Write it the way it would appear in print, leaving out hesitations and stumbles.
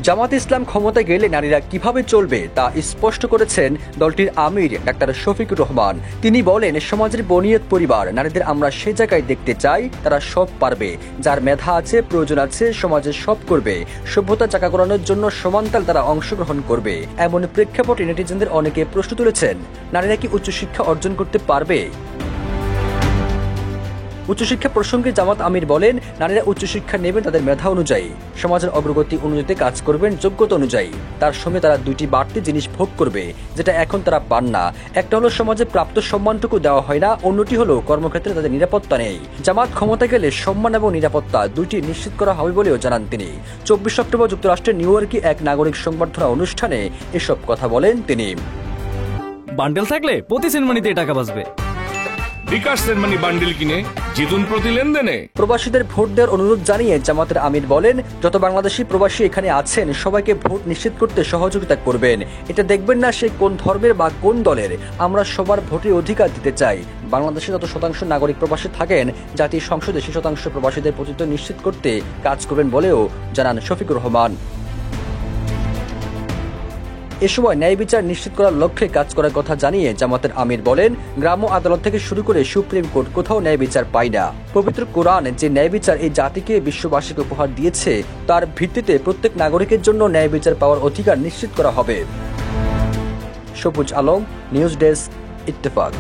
জামাত ইসলাম ক্ষমতায় গেলে নারীরা কিভাবে চলবে তা স্পষ্ট করেছেন দলটির আমির ডাক্তার শফিকুর রহমান। তিনি বলেন, সমাজের বনিয়ত পরিবার নারীদের আমরা সে জায়গায় দেখতে চাই তারা সব পারবে, যার মেধা আছে, প্রয়োজন আছে, সমাজে সব করবে, সভ্যতা চাকা করানোর জন্য সমানতাল তারা অংশগ্রহণ করবে। এমন প্রেক্ষাপটে নেটিজেনদের অনেকে প্রশ্ন তুলেছেন, নারীরা কি উচ্চশিক্ষা অর্জন করতে পারবে? উচ্চশিক্ষা প্রসঙ্গে জামাত আমির বলেন, নারীরা উচ্চশিক্ষা নেবেন তাদের মেধা অনুযায়ী, সমাজের অগ্রগতি অনুযায়ী কাজ করবেন যোগ্যতা অনুযায়ী। তার সঙ্গে তারা দুইটি বাড়তি জিনিস ভোগ করবে, যেটা এখন তারা পান না। একটা হলো সমাজে প্রাপ্ত সম্মানটুকু দেওয়া হয় না, অন্যটি হলো কর্মক্ষেত্রে তাদের নিরাপত্তা নেই। জামাত ক্ষমতা গেলে সম্মান এবং নিরাপত্তা দুইটি নিশ্চিত করা হবে বলেও জানান তিনি। 24 অক্টোবর যুক্তরাষ্ট্রের নিউ ইয়র্কে এক নাগরিক সংবর্ধনা অনুষ্ঠানে এসব কথা বলেন তিনি। বান্ডেল থাকলে প্রতি সেনমানিতে টাকা বাঁচবে। বিকাশ সেনমানি বান্ডেল কিনে জিতুন প্রতি লেনদেনে। প্রবাসীদের ভোট দেওয়ার অনুরোধ জানিয়ে জামাতের আমির বলেন, যত বাংলাদেশি প্রবাসী এখানে আছেন সবাইকে ভোট নিশ্চিত করতে সহযোগিতা করবেন। এটা দেখবেন না সে কোন ধর্মের বা কোন দলের, আমরা সবার ভোটের অধিকার দিতে চাই। বাংলাদেশে যত শতাংশ নাগরিক প্রবাসী থাকেন, জাতীয় সংসদে সে শতাংশ প্রবাসীদের প্রতিনিধিত্ব নিশ্চিত করতে কাজ করবেন বলেও জানান শফিকুর রহমান। এ সময় ন্যায় বিচার নিশ্চিত করার লক্ষ্যে কাজ করার কথা জানিয়ে জামাতের আমির বলেন, গ্রাম্য আদালত থেকে শুরু করে সুপ্রিম কোর্ট কোথাও ন্যায় বিচার পায় না। পবিত্র কোরআন যে ন্যায় বিচার এই জাতিকে বিশ্ববাসীকে উপহার দিয়েছে, তার ভিত্তিতে প্রত্যেক নাগরিকের জন্য ন্যায় বিচার পাওয়ার অধিকার নিশ্চিত করা হবে। সবুজ আলম, নিউজ ডেস্ক, ইত্তেফাক।